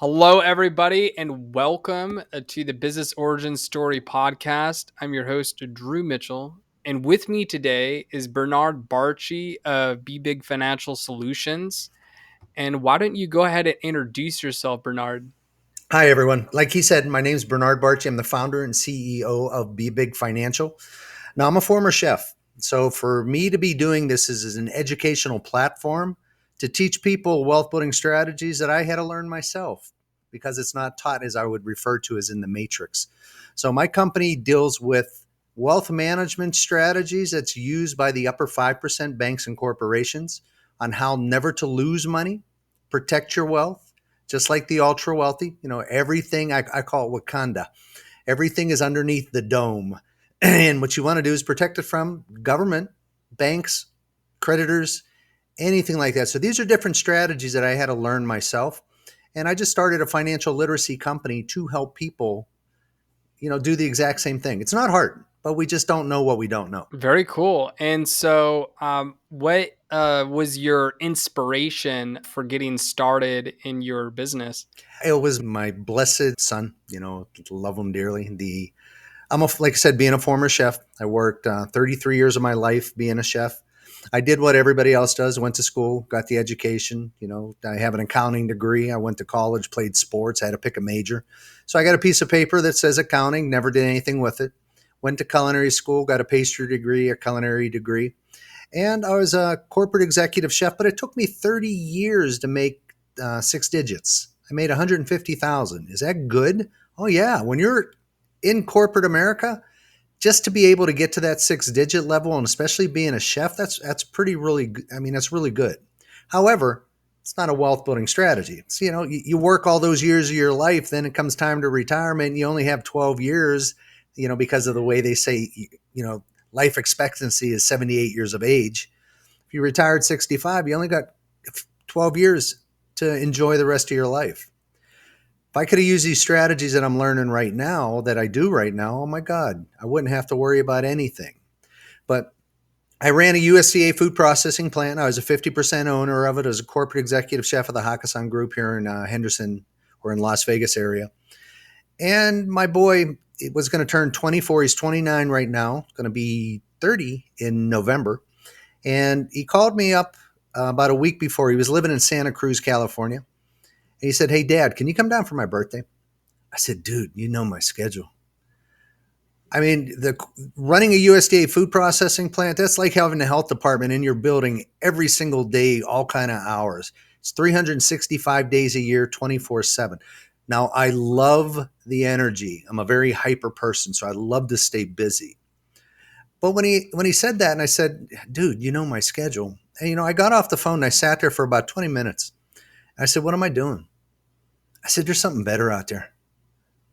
Hello, everybody, and welcome to the Business Origin Story podcast. I'm your host, Drew Mitchell, and with me today is Bernard Barchie of BBig Financial Solutions. And why don't you go ahead and introduce yourself, Bernard? Hi, everyone. Like he said, my name is Bernard Barchie. I'm the founder and CEO of BBig Financial. Now, I'm a former chef. So for me to be doing this is an educational platform to teach people wealth building strategies that I had to learn myself because it's not taught as I would refer to as in the matrix. So my company deals with wealth management strategies that's used by the upper 5% banks and corporations on how never to lose money, protect your wealth, just like the ultra wealthy. Everything I call it Wakanda. Everything is underneath the dome. And what you want to do is protect it from government, banks, creditors, anything like that. So these are different strategies that I had to learn myself. And I just started a financial literacy company to help people, do the exact same thing. It's not hard, but we just don't know what we don't know. Very cool. And so, what was your inspiration for getting started in your business? It was my blessed son, love him dearly. Like I said, being a former chef, I worked 33 years of my life being a chef. I did what everybody else does, went to school, got the education. I have an accounting degree. I went to college, played sports, had to pick a major. So I got a piece of paper that says accounting, never did anything with it. Went to culinary school, got a pastry degree, a culinary degree. And I was a corporate executive chef, but it took me 30 years to make six digits. I made 150,000. Is that good? Oh yeah. When you're in corporate America, just to be able to get to that six digit level, and especially being a chef, that's pretty really. I mean, that's really good. However, it's not a wealth building strategy. It's you work all those years of your life, then it comes time to retirement. You only have 12 years, because of the way they say, life expectancy is 78 years of age. If you retire at 65, you only got 12 years to enjoy the rest of your life. If I could have used these strategies that I'm learning right now, that I do right now, oh my God, I wouldn't have to worry about anything. But I ran a USDA food processing plant. I was a 50% owner of it as a corporate executive chef of the Hakkasan Group here in Henderson or in Las Vegas area. And my boy was going to turn 24. He's 29 right now, going to be 30 in November. And he called me up about a week before. He was living in Santa Cruz, California. And he said, "Hey, Dad, can you come down for my birthday?" I said, "Dude, you know my schedule." I mean, running a USDA food processing plant, that's like having a health department in your building every single day, all kind of hours. It's 365 days a year, 24/7. Now, I love the energy. I'm a very hyper person, so I love to stay busy. But when he said that, and I said, "Dude, you know my schedule." And I got off the phone and I sat there for about 20 minutes. I said, "What am I doing?" I said, "There's something better out there."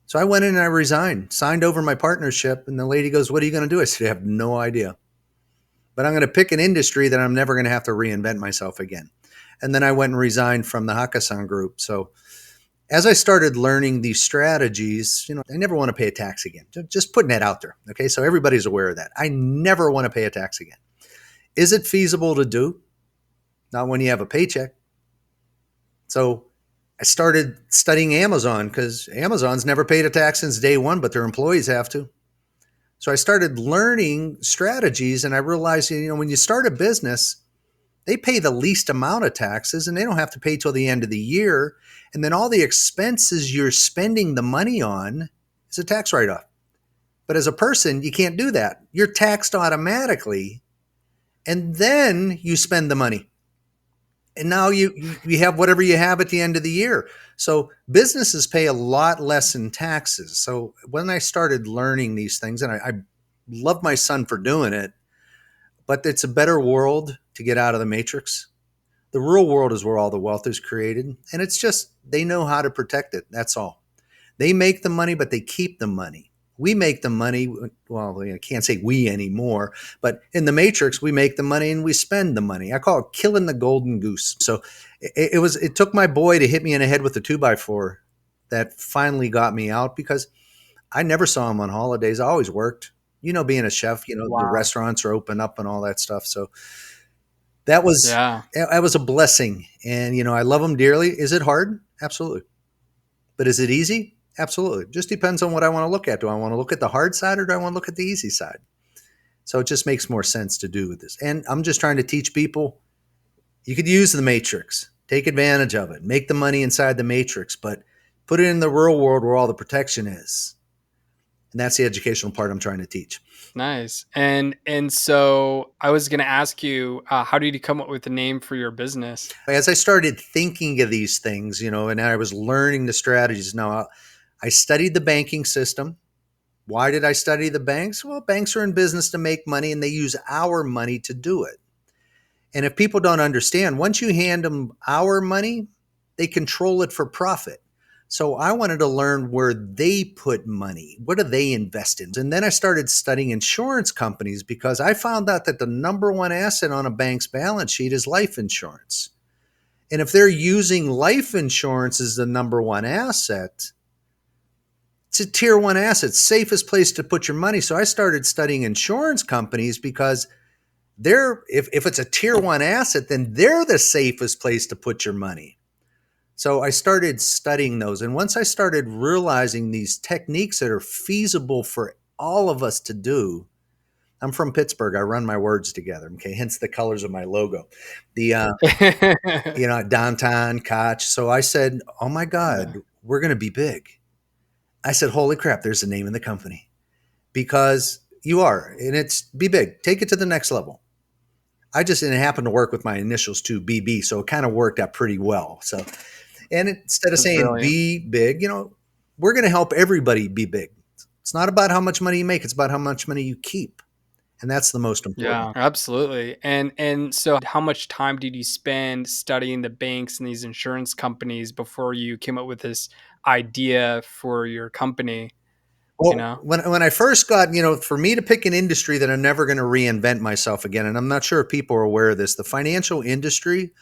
So I went in and I resigned, signed over my partnership. And the lady goes, "What are you going to do?" I said, "I have no idea. But I'm going to pick an industry that I'm never going to have to reinvent myself again." And then I went and resigned from the Hakkasan Group. So as I started learning these strategies, I never want to pay a tax again. Just putting that out there. Okay. So everybody's aware of that. I never want to pay a tax again. Is it feasible to do? Not when you have a paycheck. So I started studying Amazon because Amazon's never paid a tax since day one, but their employees have to. So I started learning strategies and I realized, when you start a business, they pay the least amount of taxes and they don't have to pay till the end of the year. And then all the expenses you're spending the money on is a tax write-off. But as a person, you can't do that. You're taxed automatically and then you spend the money. And now you have whatever you have at the end of the year. So businesses pay a lot less in taxes. So when I started learning these things, and I love my son for doing it, but it's a better world to get out of the matrix. The real world is where all the wealth is created. And it's just, they know how to protect it. That's all. They make the money, but they keep the money. We make the money. Well, I can't say we anymore, but in the matrix, we make the money and we spend the money. I call it killing the golden goose. So it took my boy to hit me in the head with a 2x4 that finally got me out because I never saw him on holidays. I always worked. Being a chef, the Wow. restaurants are open up and all that stuff. So that was Yeah. that was a blessing. And I love him dearly. Is it hard? Absolutely. But is it easy? Absolutely. It just depends on what I want to look at. Do I want to look at the hard side or do I want to look at the easy side? So it just makes more sense to do with this. And I'm just trying to teach people you could use the matrix, take advantage of it, make the money inside the matrix, but put it in the real world where all the protection is. And that's the educational part I'm trying to teach. Nice. And so I was going to ask you, how did you come up with the name for your business? As I started thinking of these things, and I was learning the strategies. Now, I studied the banking system. Why did I study the banks? Well, banks are in business to make money and they use our money to do it. And if people don't understand, once you hand them our money, they control it for profit. So I wanted to learn where they put money. What do they invest in? And then I started studying insurance companies because I found out that the number one asset on a bank's balance sheet is life insurance. And if they're using life insurance as the number one asset, it's a tier one asset, safest place to put your money. So I started studying insurance companies because if it's a tier one asset, then they're the safest place to put your money. So I started studying those. And once I started realizing these techniques that are feasible for all of us to do, I'm from Pittsburgh. I run my words together. Okay. Hence the colors of my logo, the, downtown Koch. So I said, oh my Yeah. God, we're going to be big. I said, holy crap, there's the name of the company because you are, and it's be big, take it to the next level. And it happened to work with my initials too, BB. So it kind of worked out pretty well. So, and instead of That's saying brilliant. be big, we're going to help everybody be big. It's not about how much money you make. It's about how much money you keep. And that's the most important. Yeah, absolutely. And so how much time did you spend studying the banks and these insurance companies before you came up with this idea for your company, you Well, know? when I first got, for me to pick an industry that I'm never going to reinvent myself again, and I'm not sure if people are aware of this, the financial industry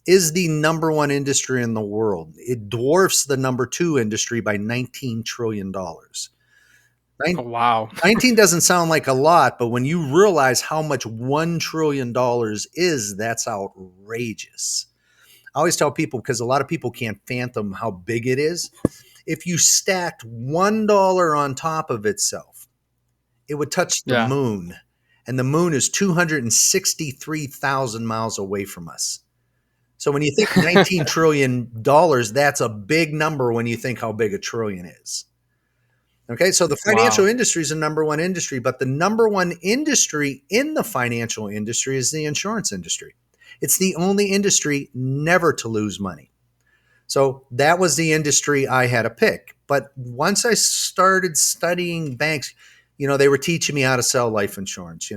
is the number one industry in the world. It dwarfs the number two industry by $19 trillion. Oh, wow. 19 doesn't sound like a lot, but when you realize how much $1 trillion is, that's outrageous. I always tell people, because a lot of people can't fathom how big it is. If you stacked $1 on top of itself, it would touch the Yeah. moon. And the moon is 263,000 miles away from us. So when you think $19 trillion, that's a big number when you think how big a trillion is. Okay, so the financial Wow. industry is the number one industry, but the number one industry in the financial industry is the insurance industry. It's the only industry never to lose money. So that was the industry I had to pick. But once I started studying banks, they were teaching me how to sell life insurance.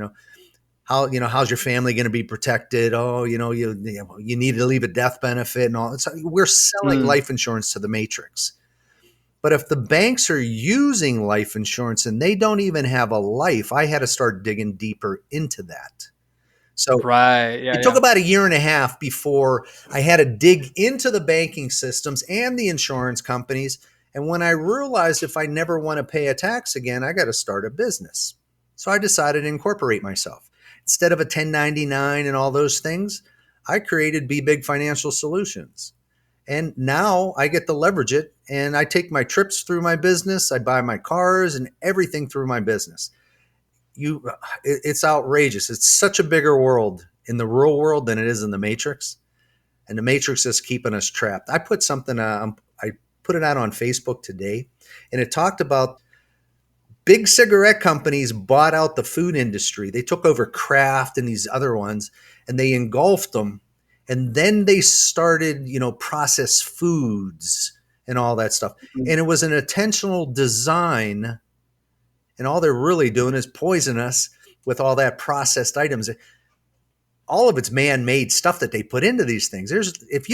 How's your family going to be protected? Oh, you need to leave a death benefit and all. So we're selling Mm, life insurance to the matrix. But if the banks are using life insurance and they don't even have a life, I had to start digging deeper into that. So right. Yeah, it took yeah. about a year and a half before I had to dig into the banking systems and the insurance companies. And when I realized if I never want to pay a tax again, I got to start a business. So I decided to incorporate myself. Instead of a 1099 and all those things, I created BBig Financial Solutions. And now I get to leverage it and I take my trips through my business. I buy my cars and everything through my business. It's outrageous. It's such a bigger world in the real world than it is in the matrix. And the matrix is keeping us trapped. I put it out on Facebook today and it talked about big cigarette companies bought out the food industry. They took over Kraft and these other ones and they engulfed them. And then they started, processed foods and all that stuff. Mm, And it was an intentional design. And all they're really doing is poison us with all that processed items. All of it's man-made stuff that they put into these things. If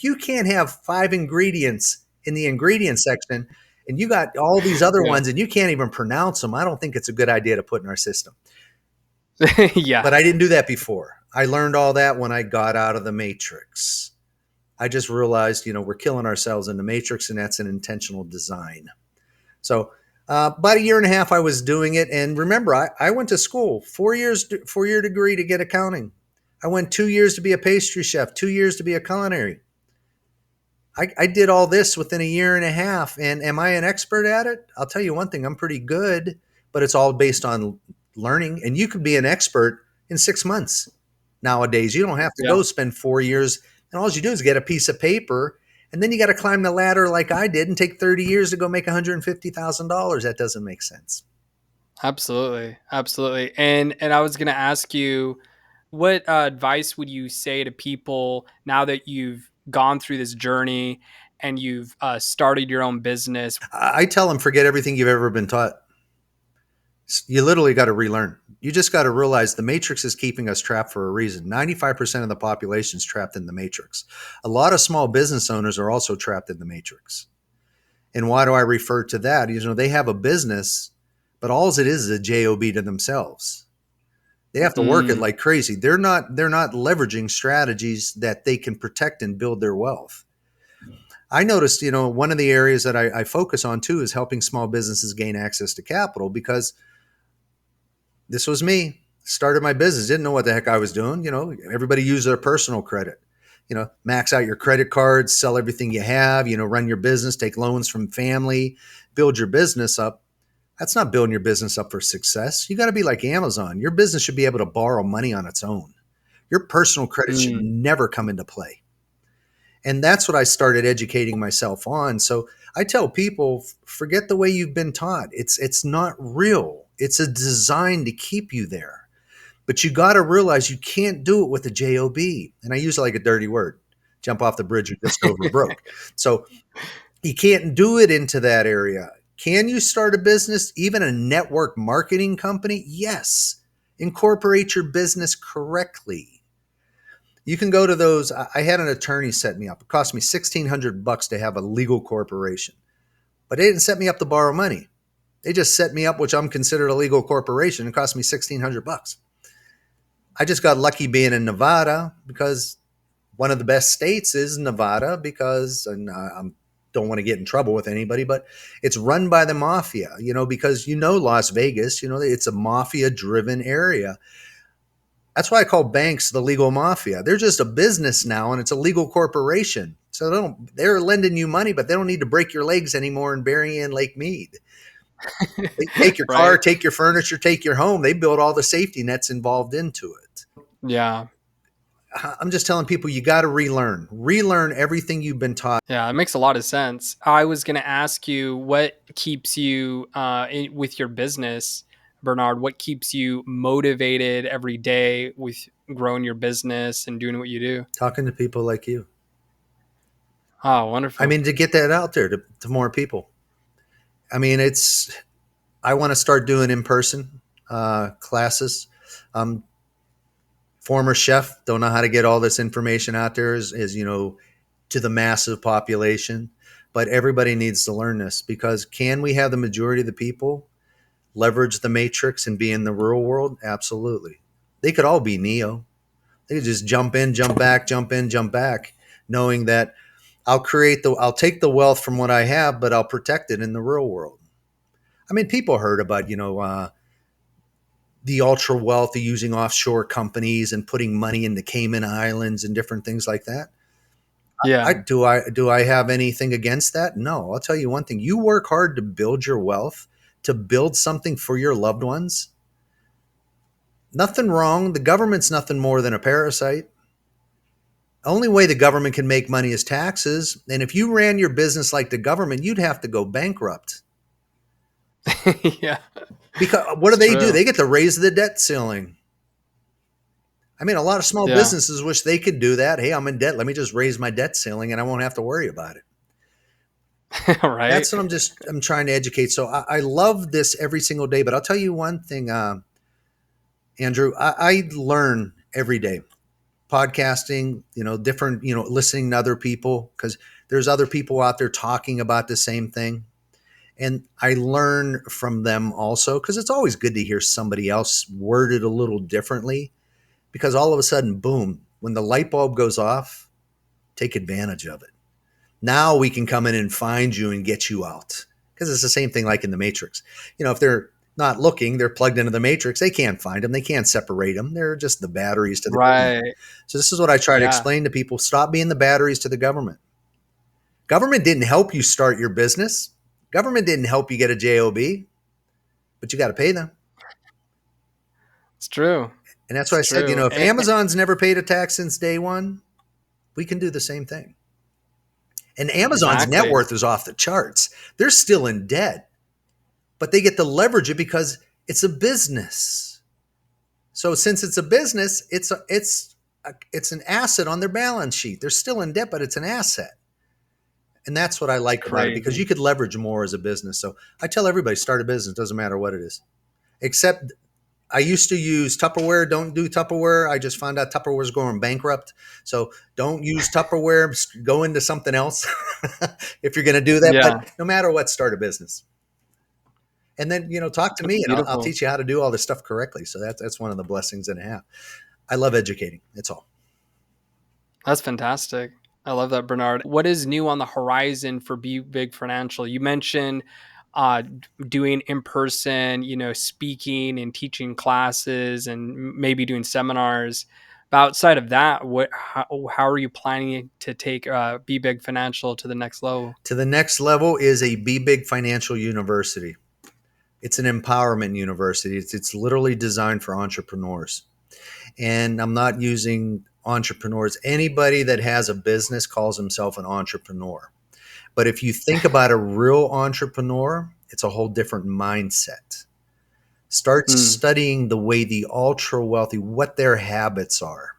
you can't have 5 ingredients in the ingredient section, and you got all these other yeah. ones, and you can't even pronounce them, I don't think it's a good idea to put in our system. Yeah. But I didn't do that before. I learned all that when I got out of the matrix. I just realized, we're killing ourselves in the matrix, and that's an intentional design. So about a year and a half, I was doing it. And remember, I went to school 4 years, 4-year degree to get accounting. I went 2 years to be a pastry chef, 2 years to be a culinary. I did all this within a year and a half. And am I an expert at it? I'll tell you one thing, I'm pretty good, but it's all based on learning. And you could be an expert in 6 months nowadays. You don't have to Yeah. go spend 4 years. And all you do is get a piece of paper. And then you got to climb the ladder like I did and take 30 years to go make $150,000. That doesn't make sense. Absolutely, absolutely. And I was gonna ask you, what advice would you say to people now that you've gone through this journey and you've started your own business? I tell them, forget everything you've ever been taught. You literally got to relearn. You just got to realize the matrix is keeping us trapped for a reason. 95% of the population is trapped in the matrix. A lot of small business owners are also trapped in the matrix. And why do I refer to that? They have a business, but all it is a job to themselves. They have to work it Mm, like crazy. They're not leveraging strategies that they can protect and build their wealth. I noticed, one of the areas that I focus on too is helping small businesses gain access to capital, because this was me. Started my business, didn't know what the heck I was doing. Everybody use their personal credit. Max out your credit cards, sell everything you have, run your business, take loans from family, build your business up. That's not building your business up for success. You got to be like Amazon. Your business should be able to borrow money on its own. Your personal credit should mm, never come into play. And that's what I started educating myself on. So I tell people, forget the way you've been taught. It's not real. It's a design to keep you there. But you got to realize you can't do it with a job. And I use it like a dirty word. Jump off the bridge or just over broke. So you can't do it into that area. Can you start a business, even a network marketing company? Yes. Incorporate your business correctly. You can go to those. I had an attorney set me up. It cost me $1,600 to have a legal corporation, but they didn't set me up to borrow money. They just set me up, which I'm considered a legal corporation. It cost me $1,600. I just got lucky being in Nevada, because one of the best states is Nevada, because, and I don't want to get in trouble with anybody, but it's run by the mafia, because Las Vegas, it's a mafia driven area. That's why I call banks the legal mafia. They're just a business now, and it's a legal corporation. So they're lending you money, but they don't need to break your legs anymore and bury you in Lake Mead. They take your car, right? take your furniture, take your home. They build all the safety nets involved into it. Yeah, I'm just telling people, you got to relearn everything you've been taught. yeah, it makes a lot of sense. I was gonna ask you, what keeps you with your business, Bernard? What keeps you motivated every day with growing your business and doing what you do? Talking to people like you. Oh, I wonderful. mean, to get that out there to more people. I mean, I want to start doing in person classes. Um, Former chef, don't know how to get all this information out there to the massive population, but everybody needs to learn this, because can we have the majority of the people leverage the matrix and be in the real world? Absolutely. They could all be Neo. They could just jump in, jump back, jump in, jump back, knowing that I'll take the wealth from what I have, but I'll protect it in the real world. I mean, people heard about, the ultra wealthy using offshore companies and putting money into Cayman Islands and different things like that. Yeah, Do I have anything against that? No. I'll tell you one thing. You work hard to build your wealth, to build something for your loved ones. Nothing wrong. The government's nothing more than a parasite. Only way the government can make money is taxes. And if you ran your business like the government, you'd have to go bankrupt. yeah, Because what it's do? true. They get to raise the debt ceiling. I mean, a lot of small Yeah, businesses wish they could do that. Hey, I'm in debt. Let me just raise my debt ceiling and I won't have to worry about it. right. That's what I'm trying to educate. So I love this every single day. But I'll tell you one thing, Andrew, I learn every day. Podcasting, different, listening to other people, because there's other people out there talking about the same thing. And I learn from them also, because it's always good to hear somebody else worded a little differently, because all of a sudden, boom, when the light bulb goes off, take advantage of it. Now we can come in and find you and get you out, because it's the same thing like in the Matrix. If they're not looking, they're plugged into the Matrix. They can't find them. They can't separate them. They're just the batteries to the government. Right. So this is what I try to Yeah. explain to people. Stop being the batteries to the government. Government didn't help you start your business. Government didn't help you get a job, but you got to pay them. It's true. And that's why It's I said, true. if Amazon's never paid a tax since day one, we can do the same thing. And Amazon's net Exactly. worth is off the charts. They're still in debt, but they get to leverage it because it's a business. So since it's a business, it's an asset on their balance sheet. They're still in debt, but it's an asset. And that's what I It's like about it, because crazy. you could leverage more as a business. So I tell everybody, start a business, doesn't matter what it is. Except I used to use Tupperware. Don't do Tupperware. I just found out Tupperware is going bankrupt. So don't use Tupperware. Go into something else if you're going to do that. But Yeah. no matter what, start a business. And then, talk to That's me, and I'll beautiful. teach you how to do all this stuff correctly. So that's one of the blessings that I have. I love educating. That's all. That's fantastic. I love that, Bernard. What is new on the horizon for BBig Financial? You mentioned doing in person, speaking and teaching classes, and maybe doing seminars. But outside of that, how are you planning to take BBig Financial to the next level? To the next level is a Be Big Financial University. It's an empowerment university. It's literally designed for entrepreneurs. And I'm not using entrepreneurs. Anybody that has a business calls himself an entrepreneur. But if you think about a real entrepreneur, it's a whole different mindset. Start Mm. studying the way the ultra wealthy, what their habits are.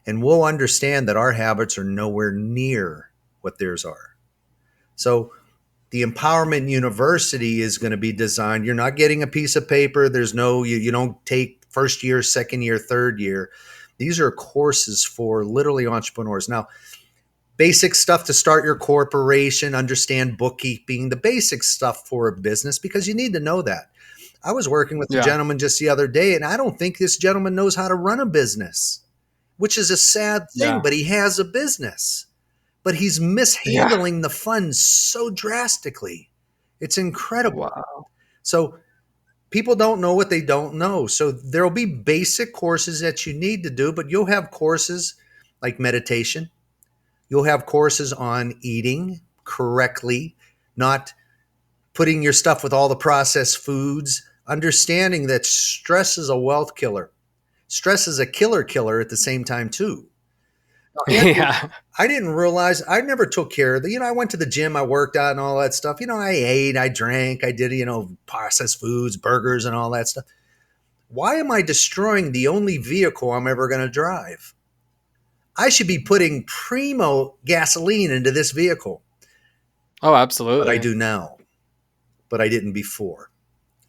And we'll understand that our habits are nowhere near what theirs are. So the Empowerment University is going to be designed. You're not getting a piece of paper. There's no, you don't take first year, second year, third year. These are courses for literally entrepreneurs. Now, basic stuff to start your corporation, understand bookkeeping, the basic stuff for a business, because you need to know that. I was working with a Yeah. gentleman just the other day, and I don't think this gentleman knows how to run a business, which is a sad thing, Yeah. but he has a business. But he's Yeah. mishandling the funds so drastically. It's incredible. Wow. So people don't know what they don't know. So there'll be basic courses that you need to do, but you'll have courses like meditation. You'll have courses on eating correctly, not putting your stuff with all the processed foods, understanding that stress is a wealth killer. Stress is a killer at the same time too. Now, Anthony, Yeah. I didn't realize, I never took care of I went to the gym, I worked out and all that stuff. I ate, I drank, I did, processed foods, burgers and all that stuff. Why am I destroying the only vehicle I'm ever going to drive? I should be putting primo gasoline into this vehicle, Oh, but I absolutely. do now, but I didn't before.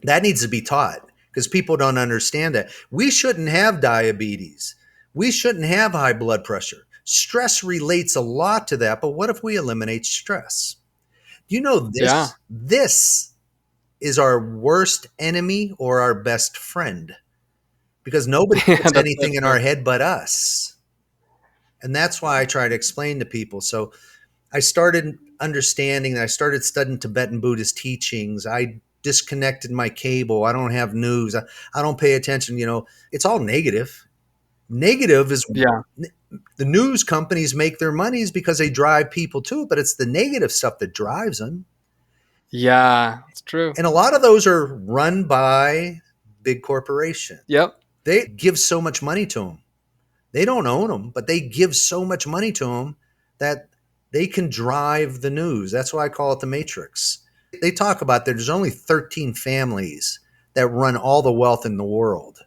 That needs to be taught because people don't understand that. We shouldn't have diabetes. We shouldn't have high blood pressure. Stress relates a lot to that, but what if we eliminate stress? You know Yeah. this this is our worst enemy or our best friend, because nobody Yeah, puts that's so anything in true. our head but us. And that's why I try to explain to people. So I started understanding that. I started studying Tibetan Buddhist teachings. I disconnected my cable. I don't have news. I don't pay attention. It's all negative. Negative is Yeah. the news companies make their monies because they drive people to it, but it's the negative stuff that drives them. Yeah, it's true. And a lot of those are run by big corporations. Yep. They give so much money to them. They don't own them, but they give so much money to them that they can drive the news. That's why I call it the Matrix. They talk about there's only 13 families that run all the wealth in the world.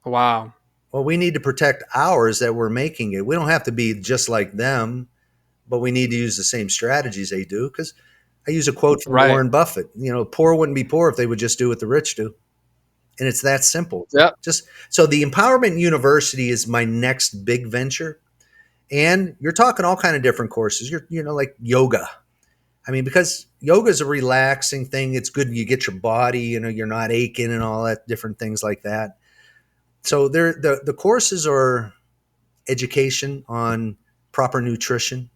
Wow. Well, we need to protect ours that we're making it. We don't have to be just like them, but we need to use the same strategies they do. Because I use a quote from Right. Warren Buffett, poor wouldn't be poor if they would just do what the rich do. And it's that simple. Yep. Just so the Empowerment University is my next big venture. And you're talking all kind of different courses. Like yoga. I mean, because yoga is a relaxing thing. It's good. You get your body, you're not aching and all that different things like that. So the courses are education on proper nutrition.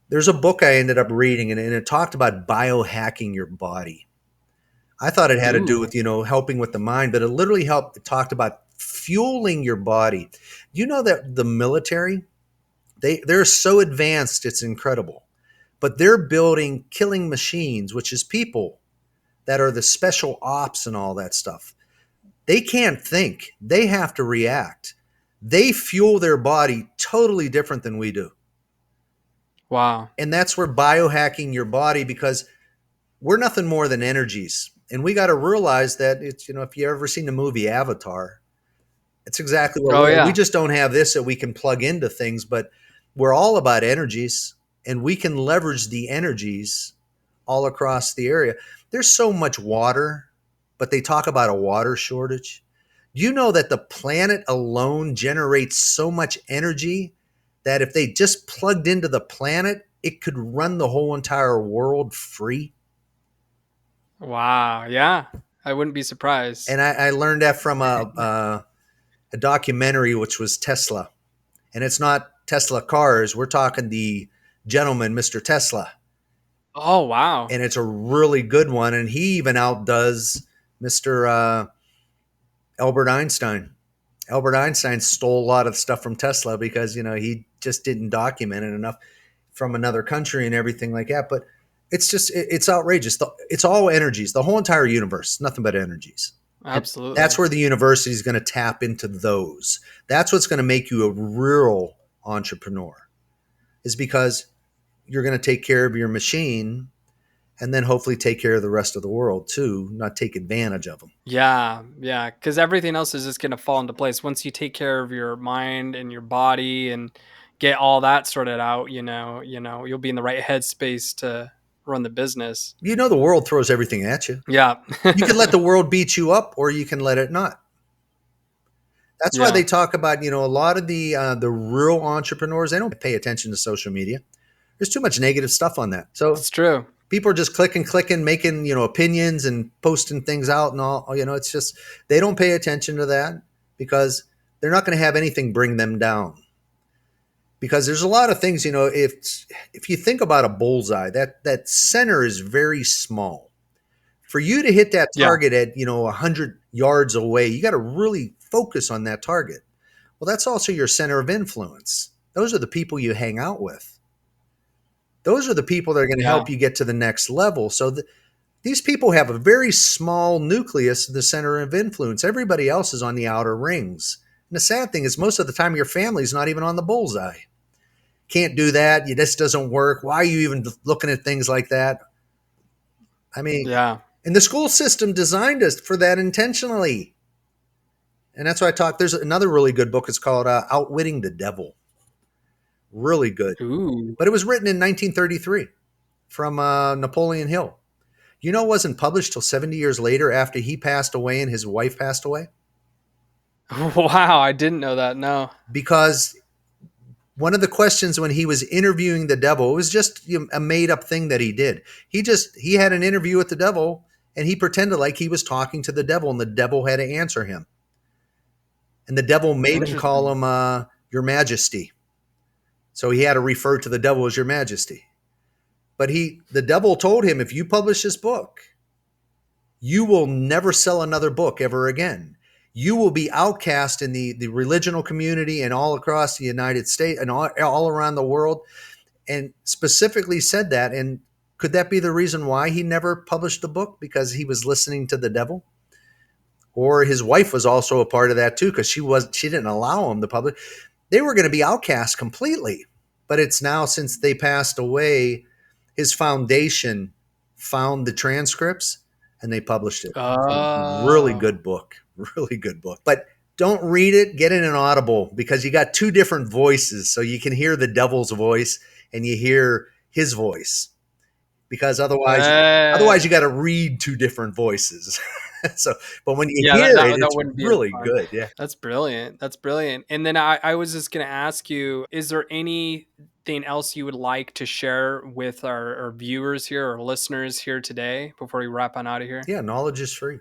There's a book I ended up reading, and it talked about biohacking your body. I thought it had to do Ooh. with, helping with the mind, but it literally helped. It talked about fueling your body. You know that the military, they're so advanced, it's incredible. but they're building killing machines, which is people that are the special ops and all that stuff. They can't think. They have to react. They fuel their body totally different than we do. Wow. And that's where biohacking your body, because we're nothing more than energies. And we got to realize that it's, if you ever seen the movie Avatar, it's exactly what Oh we yeah. just don't have this that we can plug into things, but we're all about energies, and we can leverage the energies all across the area. There's so much water, but they talk about a water shortage. Do you know that the planet alone generates so much energy that if they just plugged into the planet, it could run the whole entire world free? Wow. Yeah. I wouldn't be surprised. And I learned that from a documentary, which was Tesla. And it's not Tesla cars. We're talking the gentleman, Mr. Tesla. Oh wow. And it's a really good one. And he even outdoes Mr. Albert Einstein. Albert Einstein stole a lot of stuff from Tesla because, he just didn't document it enough from another country and everything like that. But it's outrageous. It's all energies, the whole entire universe, nothing but energies. And that's Absolutely. where the university is going to tap into those. That's what's going to make you a real entrepreneur, is because you're going to take care of your machine and then hopefully take care of the rest of the world too, not take advantage of them. Yeah, yeah, because everything else is just gonna fall into place once you take care of your mind and your body and get all that sorted out. You'll be in the right headspace to run the business. The world throws everything at you. Yeah, You can let the world beat you up, or you can let it not. That's why yeah, they talk about, a lot of the real entrepreneurs, they don't pay attention to social media. There's too much negative stuff on that. So it's true. people are just clicking, making, opinions and posting things out and all. It's just, they don't pay attention to that because they're not going to have anything bring them down. Because there's a lot of things, if you think about a bullseye, that center is very small. For you to hit that Yeah, target at 100 yards away, you got to really focus on that target. Well, that's also your center of influence. Those are the people you hang out with. Those are the people that are going to yeah, help you get to the next level. So these people have a very small nucleus, the center of influence. Everybody else is on the outer rings. And the sad thing is, most of the time, your family's not even on the bullseye. Can't do that. This doesn't work. Why are you even looking at things like that? I mean, yeah. and the school system designed us for that intentionally. And that's why I talk. There's another really good book. It's called Outwitting the Devil. Really good. Ooh, But it was written in 1933 from Napoleon Hill. It wasn't published till 70 years later after he passed away and his wife passed away, wow! I didn't know that. No. because one of the questions when he was interviewing the devil, it was just a made up thing that he did. He had an interview with the devil, and he pretended like he was talking to the devil, and the devil had to answer him. And the devil made him call Interesting. him your majesty. So he had to refer to the devil as your majesty. But the devil told him, if you publish this book, you will never sell another book ever again. You will be outcast in the religional community and all across the United States and all around the world. And specifically said that. And could that be the reason why he never published the book? Because he was listening to the devil? Or his wife was also a part of that too, because she didn't allow him to publish. They were going to be outcast completely. But it's now, since they passed away, his foundation found the transcripts and they published it. It's a really Oh, good book. Really good book. But don't read it, get it in Audible, because you got two different voices. So you can hear the devil's voice and you hear his voice. Because otherwise you got to read two different voices. So, but when you yeah. That, hear that it, that it's wouldn't be as really fun. good. Yeah. That's brilliant. That's brilliant. And then I was just going to ask you, is there anything else you would like to share with our viewers here or listeners here today before we wrap on out of here? Yeah. Knowledge is free.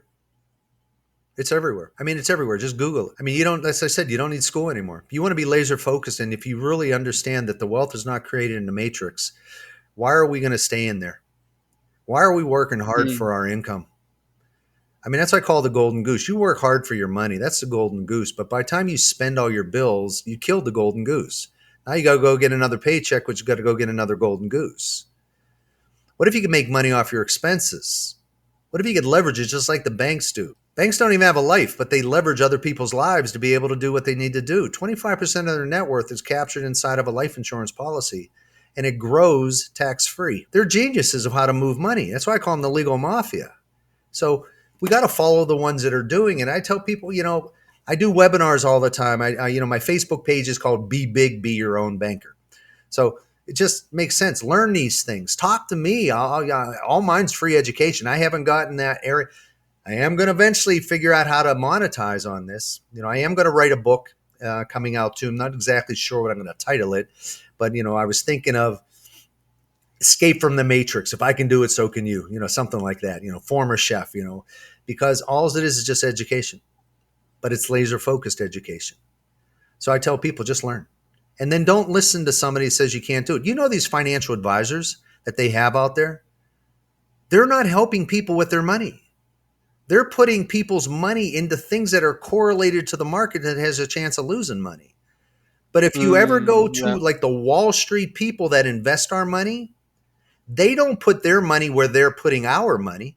It's everywhere. I mean, it's everywhere. Just Google it. I mean, as I said, you don't need school anymore. If you want to be laser focused, and if you really understand that the wealth is not created in the matrix, why are we going to stay in there? Why are we working hard Mm. for our income? I mean, that's what I call the golden goose. You work hard for your money. That's the golden goose. But by the time you spend all your bills, you killed the golden goose. Now you got to go get another paycheck, which you got to go get another golden goose. What if you could make money off your expenses? What if you could leverage it just like the banks do? Banks don't even have a life, but they leverage other people's lives to be able to do what they need to do. 25% of their net worth is captured inside of a life insurance policy, and it grows tax free. They're geniuses of how to move money. That's why I call them the legal mafia. So we got to follow the ones that are doing it. I tell people, I do webinars all the time. My Facebook page is called Be Big, Be Your Own Banker. So it just makes sense. Learn these things. Talk to me. All mine's free education. I haven't gotten that area. I am going to eventually figure out how to monetize on this. I am going to write a book coming out too. I'm not exactly sure what I'm going to title it, but I was thinking of Escape from the Matrix. If I can do it, so can you. Something like that. Former chef. Because all it is just education, but it's laser focused education. So I tell people just learn. And then don't listen to somebody who says you can't do it. These financial advisors that they have out there, they're not helping people with their money. They're putting people's money into things that are correlated to the market that has a chance of losing money. But if you ever go to Yeah. like the Wall Street people that invest our money, they don't put their money where they're putting our money.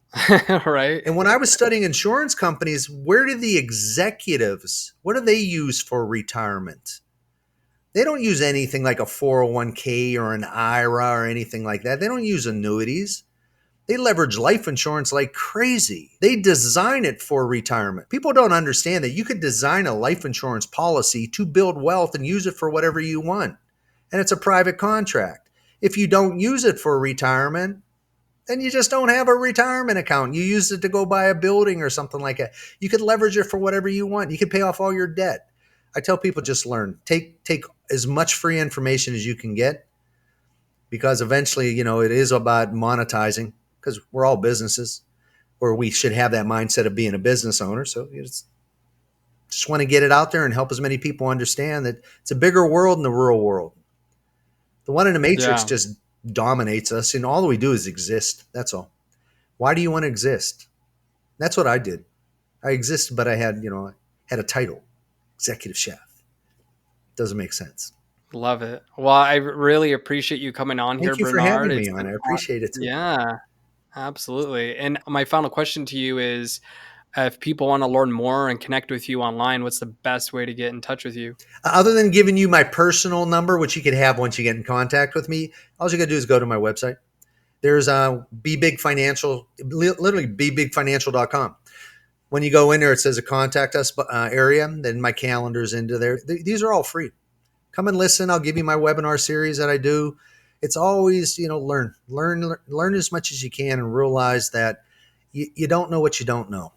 Right. And when I was studying insurance companies, where do the executives, what do they use for retirement? They don't use anything like a 401k or an IRA or anything like that. They don't use annuities. They leverage life insurance like crazy. They design it for retirement. People don't understand that you could design a life insurance policy to build wealth and use it for whatever you want. And it's a private contract. If you don't use it for retirement, then you just don't have a retirement account. You use it to go buy a building or something like that. You could leverage it for whatever you want. You could pay off all your debt. I tell people just learn. Take as much free information as you can get, because eventually, it is about monetizing, because we're all businesses, or we should have that mindset of being a business owner. So you just want to get it out there and help as many people understand that it's a bigger world than the rural world. The one in the Matrix Yeah. just dominates us, and all we do is exist. That's all. Why do you want to exist? That's what I did. I existed, but I had a title, executive chef. Doesn't make sense. Love it. Well, I really appreciate you coming on here, Thank you for Bernard. having me It's on. been I appreciate it too. yeah, absolutely. And my final question to you is, if people want to learn more and connect with you online, what's the best way to get in touch with you? Other than giving you my personal number, which you could have once you get in contact with me, all you got to do is go to my website. There's BBig Financial, literally bbigfinancial.com. When you go in there, it says a contact us area. Then my calendar's into there. These are all free. Come and listen. I'll give you my webinar series that I do. It's always, learn as much as you can, and realize that you don't know what you don't know.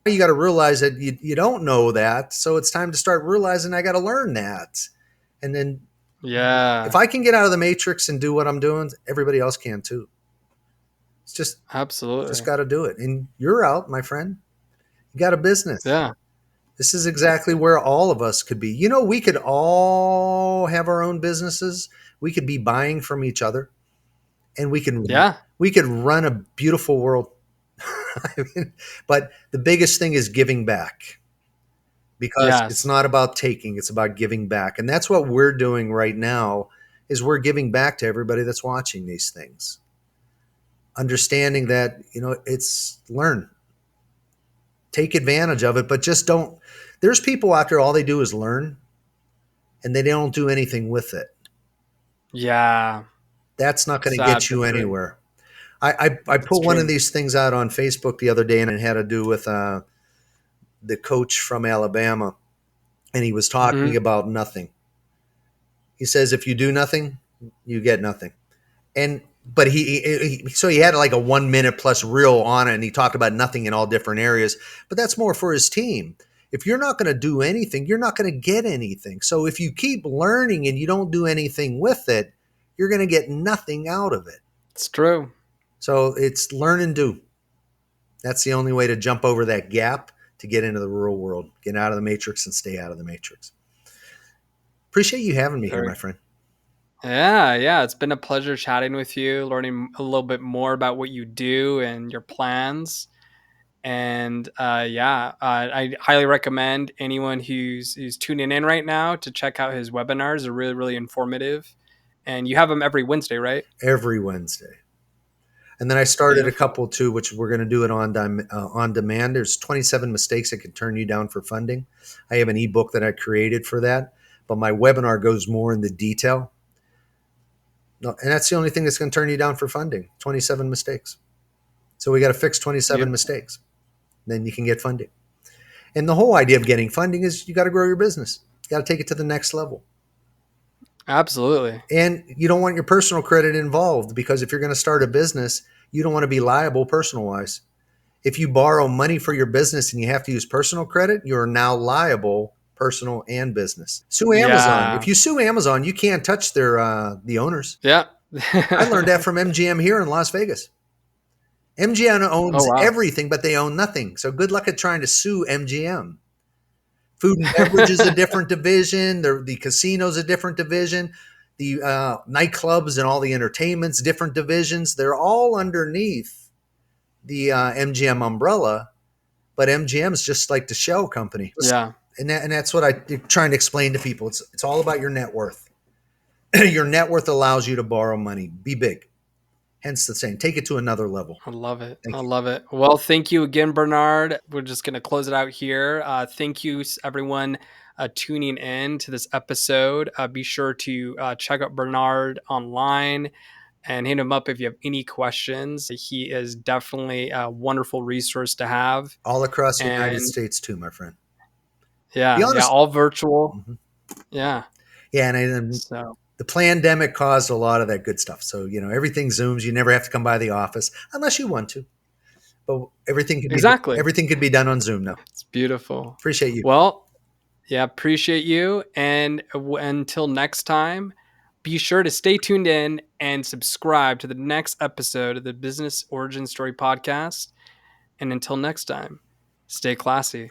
You got to realize that you don't know that. So it's time to start realizing I got to learn that. And then if Yeah, I can get out of the matrix and do what I'm doing, everybody else can too. It's just absolutely. got to do it. And you're out, my friend. You got a business. Yeah, This is exactly where all of us could be. We could all have our own businesses. We could be buying from each other, and yeah, we could run a beautiful world. I mean, but the biggest thing is giving back, because it's yes, not about taking, it's about giving back. And that's what we're doing right now, is we're giving back to everybody that's watching these things. Understanding that, it's learn, take advantage of it, but just don't. There's people out there, all they do is learn, and they don't do anything with it. yeah. That's not going to Sad get but you true. anywhere. I It's put one of true. these things out on Facebook the other day, and it had to do with the coach from Alabama, and he was talking Hmm. about nothing. He says, if you do nothing, you get nothing. And but so he had like a 1 minute plus reel on it, and he talked about nothing in all different areas. But that's more for his team. If you're not going to do anything, you're not going to get anything. So if you keep learning and you don't do anything with it, you're going to get nothing out of it. It's true. So it's learn and do. That's the only way to jump over that gap to get into the real world, get out of the matrix and stay out of the matrix. Appreciate you having me here, Very. my friend. Yeah, yeah. It's been a pleasure chatting with you, learning a little bit more about what you do and your plans. And yeah, I highly recommend anyone who's tuning in right now to check out his webinars. They're really, really informative. And you have them every Wednesday, right? Every Wednesday. And then I started a Beautiful. couple too, which we're going to do it on demand. There's 27 mistakes that can turn you down for funding. I have an ebook that I created for that, but my webinar goes more into detail. No, and that's the only thing that's going to turn you down for funding. 27 mistakes. So we got to fix 27 Beautiful. mistakes. Then you can get funding. And the whole idea of getting funding is you got to grow your business. You got to take it to the next level. Absolutely. And you don't want your personal credit involved because if you're going to start a business, you don't want to be liable personal wise. If you borrow money for your business and you have to use personal credit, you're now liable, personal and business. Sue Amazon. If Yeah. you sue Amazon, you can't touch the owners. Yeah. I learned that from MGM here in Las Vegas. MGM Oh, owns wow. everything, but they own nothing. So good luck at trying to sue MGM. Food and beverage is a different division. The casino's a different division. The nightclubs and all the entertainments, different divisions. They're all underneath the MGM umbrella, but MGM is just like the shell company. Yeah. And that's what I'm trying to explain to people. It's all about your net worth. Your net worth allows you to borrow money. Be big. Hence the saying, take it to another level. I love it. I Thank you. love it. Well, thank you again, Bernard. We're just going to close it out here. Thank you, everyone, tuning in to this episode. Be sure to check out Bernard online and hit him up if you have any questions. He is definitely a wonderful resource to have. All across the United And States too, my friend. Be yeah, yeah, honest. all virtual. Mhm. Yeah. Yeah, and So the pandemic caused a lot of that good stuff. So, everything Zooms. You never have to come by the office unless you want to. But exactly. everything could be done on Zoom now. It's beautiful. Appreciate you. Well, yeah, appreciate you. And until next time, be sure to stay tuned in and subscribe to the next episode of the Business Origin Story podcast. And until next time, stay classy.